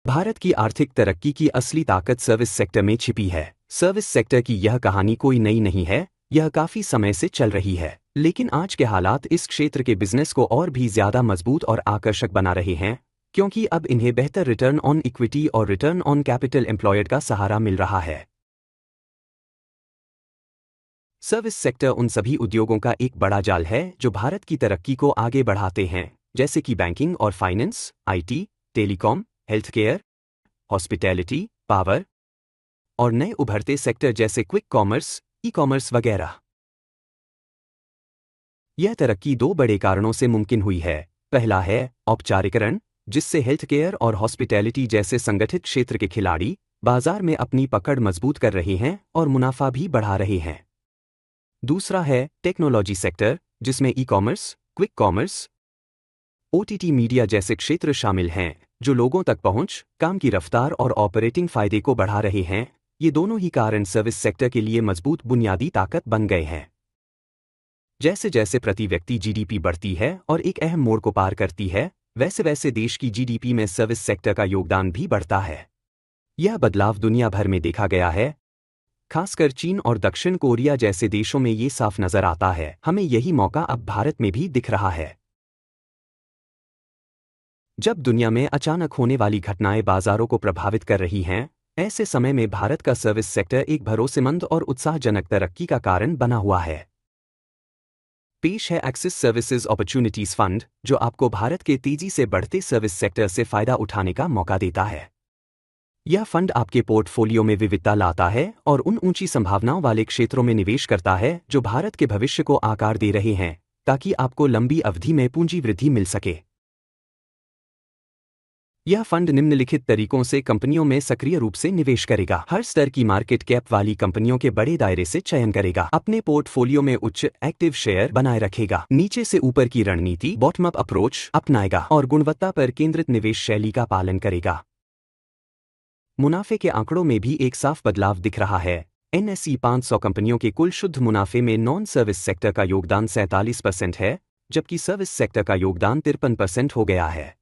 भारत की आर्थिक तरक्की की असली ताकत सर्विस सेक्टर में छिपी है। सर्विस सेक्टर की यह कहानी कोई नई नहीं है, यह काफी समय से चल रही है। लेकिन आज के हालात इस क्षेत्र के बिजनेस को और भी ज्यादा मजबूत और आकर्षक बना रहे हैं, क्योंकि अब इन्हें बेहतर रिटर्न ऑन इक्विटी और रिटर्न ऑन कैपिटल एम्प्लॉयड का सहारा मिल रहा है। सर्विस सेक्टर उन सभी उद्योगों का एक बड़ा जाल है जो भारत की तरक्की को आगे बढ़ाते हैं, जैसे कि बैंकिंग और finance, IT, telecom, healthcare, hospitality, power और नए उभरते सेक्टर जैसे क्विक कॉमर्स, ई कॉमर्स वगैरह। यह तरक्की दो बड़े कारणों से मुमकिन हुई है। पहला है औपचारिकरण, जिससे हेल्थकेयर और हॉस्पिटैलिटी जैसे संगठित क्षेत्र के खिलाड़ी बाजार में अपनी पकड़ मजबूत कर रहे हैं और मुनाफा भी बढ़ा रहे हैं। दूसरा है टेक्नोलॉजी सेक्टर, जिसमें e commerce, quick commerce, OTT media जैसे क्षेत्र शामिल हैं, जो लोगों तक पहुंच, काम की रफ्तार और ऑपरेटिंग फायदे को बढ़ा रहे हैं। ये दोनों ही कारण सर्विस सेक्टर के लिए मजबूत बुनियादी ताकत बन गए हैं। जैसे जैसे प्रति व्यक्ति जीडीपी बढ़ती है और एक अहम मोड़ को पार करती है, वैसे वैसे देश की जीडीपी में सर्विस सेक्टर का योगदान भी बढ़ता है। यह बदलाव दुनिया भर में देखा गया है, खासकर चीन और दक्षिण कोरिया जैसे देशों में ये साफ नजर आता है। हमें यही मौका अब भारत में भी दिख रहा है। जब दुनिया में अचानक होने वाली घटनाएं बाजारों को प्रभावित कर रही हैं, ऐसे समय में भारत का सर्विस सेक्टर एक भरोसेमंद और उत्साहजनक तरक्की का कारण बना हुआ है। पेश है एक्सिस सर्विसेज अपॉर्चुनिटीज फंड, जो आपको भारत के तेजी से बढ़ते सर्विस सेक्टर से फायदा उठाने का मौका देता है। यह फंड आपके पोर्टफोलियो में विविधता लाता है और उन ऊंची संभावनाओं वाले क्षेत्रों में निवेश करता है जो भारत के भविष्य को आकार दे रहे हैं, ताकि आपको लंबी अवधि में पूंजी वृद्धि मिल सके। यह फंड निम्नलिखित तरीकों से कंपनियों में सक्रिय रूप से निवेश करेगा। हर स्तर की मार्केट कैप वाली कंपनियों के बड़े दायरे से चयन करेगा। अपने पोर्टफोलियो में उच्च एक्टिव शेयर बनाए रखेगा। नीचे से ऊपर की रणनीति बॉटम अप अप्रोच अपनाएगा और गुणवत्ता पर केंद्रित निवेश शैली का पालन करेगा। मुनाफे के आंकड़ों में भी एक साफ बदलाव दिख रहा है। NSE 500 कंपनियों के कुल शुद्ध मुनाफे में नॉन सर्विस सेक्टर का योगदान 47% है, जबकि सर्विस सेक्टर का योगदान 53% हो गया है।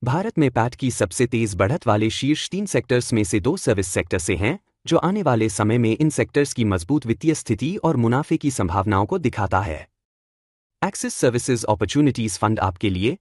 भारत में पैट की सबसे तेज बढ़त वाले शीर्ष 3 सेक्टर्स में से 2 सर्विस सेक्टर से हैं, जो आने वाले समय में इन सेक्टर्स की मजबूत वित्तीय स्थिति और मुनाफे की संभावनाओं को दिखाता है। एक्सिस सर्विसेज अपॉर्चुनिटीज फंड आपके लिए